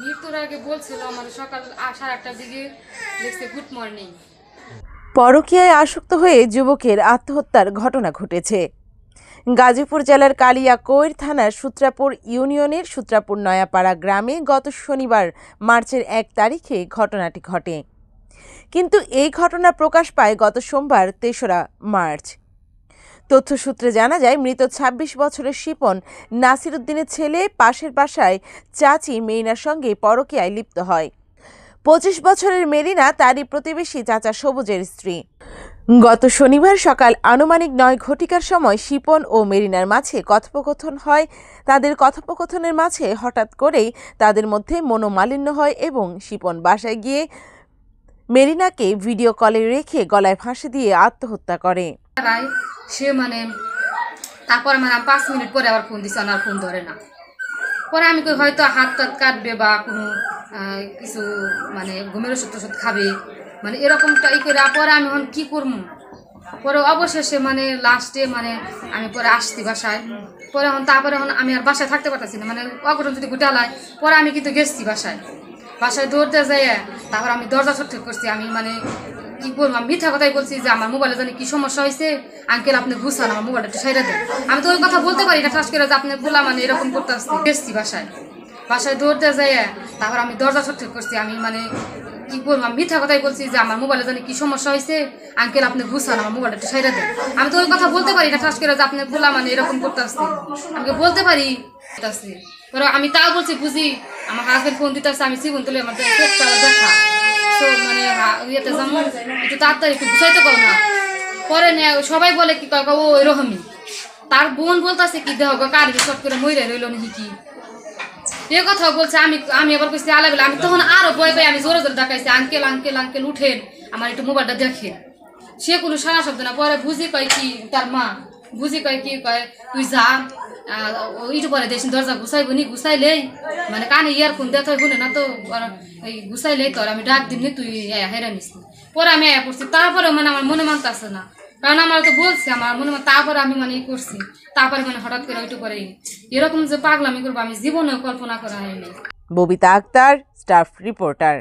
মৃত্যুর আগে বলছিল আমাদের সকাল 8:30টার দিকে লিখছে গুড মর্নিং। পরকীয়ায় আসক্ত হয়ে যুবকের আত্মহত্যার ঘটনা ঘটেছে। গাজীপুর জেলার কালিয়াকৈর থানার সূত্রাপুর ইউনিয়নের সূত্রাপুর নয়াপাড়া গ্রামে গত শনিবার মার্চের 1 তারিখে ঘটনাটি ঘটে। কিন্তু এই ঘটনা প্রকাশ পায় গত সোমবার 3রা মার্চ। তথ্যসূত্রে জানা যায়, মৃত 26 বছরের শিপন নাসির উদ্দিনের ছেলে পাশের বাসায় চাচি মেরিনার সঙ্গে পরকীয়ায় লিপ্ত হয়। 25 বছরের মেরিনা তারই প্রতিবেশী চাচা সবুজের স্ত্রী। গত শনিবার সকাল আনুমানিক 9 ঘটিকার সময় শিপন ও মেরিনার মাঝে কথোপকথন হয়। তাদের কথোপকথনের মাঝে হঠাৎ করেই তাদের মধ্যে মনোমালিন্য হয় এবং শিপন বাসায় গিয়ে মেরিনাকে ভিডিও কলে রেখে গলায় ফাঁসি দিয়ে আত্মহত্যা করে। সে তারপর 5 মিনিট পরে আবার ফোন দিছে, আর ফোন ধরে না। পরে আমি হয়তো হাত টাত কাটবে বা কোনো কিছু ঘুমের ওষুধ টষুধ খাবে, এরকমটা করে। পরে আমি এখন কি করবো? পরে অবশেষে লাস্টে আমি পরে আসছি বাসায়। পরে তারপরে আমি আর বাসায় থাকতে পারতেছি না, অঘটন যদি ঘুটালায়। পরে আমি কিন্তু গেছি বাসায় দৌড়তে যাই। তারপর আমি দরজা ঠক করছি। আমি কি করবো, আমি মিথ্যা কথাই বলছি যে আমার মোবাইলে জানি কি সমস্যা হয়েছে, আঙ্কেল আপনি গুছান, আমার মোবাইলটা একটু সাইডে দেন। আমি তো ওই কথা বলতে পারি না, ঠাস করে যে আপনি বলা এরকম করতে আসছি। গেছি বাসায় দৌড়তে যাই। তারপর আমি দরজা ঠক করছি। আমি কি করবো, আমি মিথ্যা কথাই বলছি যে আমার মোবাইলে জানি কি সমস্যা হয়েছে, আঙ্কেল আপনি গুছান, আমার মোবাইলটা একটু সাইডে দেন। আমি তো ওই কথা বলতে পারি না, ঠাস করে যে আপনি বলা এরকম করতে আসছি। আমাকে বলতে পারি আমি তাও বলছি বুঝি। আমার হাজবেন্ড ফোন দিতে আসছে, আমি জীবন তুলে আমার দেখা ইয়েতে যেমন একটু তাড়াতাড়ি একটু গুছাইতে পারো না। পরে সবাই বলে কি কয় ও এরকমই। তার বোন বলতেছে কি দেহ কার শট করে মইরে রইল নাকি কি, এ কথা বলছে। আমি আবার কইছি আলাবেলা। আমি তখন আরো ভয় পাই, আমি জোরে জোরে ডাকাইছি আঙ্কেল আঙ্কেল আঙ্কেল উঠেন, আমার একটু মোবাইলটা দেখেন। সে কোনো সারা শব্দ না। পরে বুঝি কয় কি, তার মা বুঝি কয় কি কয় তুই যা ইটু পরে দেশ দরজা গুছাইবো নি, গুছাইলেই কানে ইয়ারফোন দেখাই শুনে না তো গুছাইলেই তোর আমি ডাক দিমনি, তুই হেরা নিস। পরে আমি আয়া পড়ছি। তারপরে আমার মনে মানতে আসে না, কারণ আমার তো বলছে আমার মনে তারপরে আমি করছি। তারপরে হঠাৎ করে ওইটু করে এরকম যে পাগলামি করবো আমি জীবনেও কল্পনা করা হয়নি। Babita Akter, staff reporter.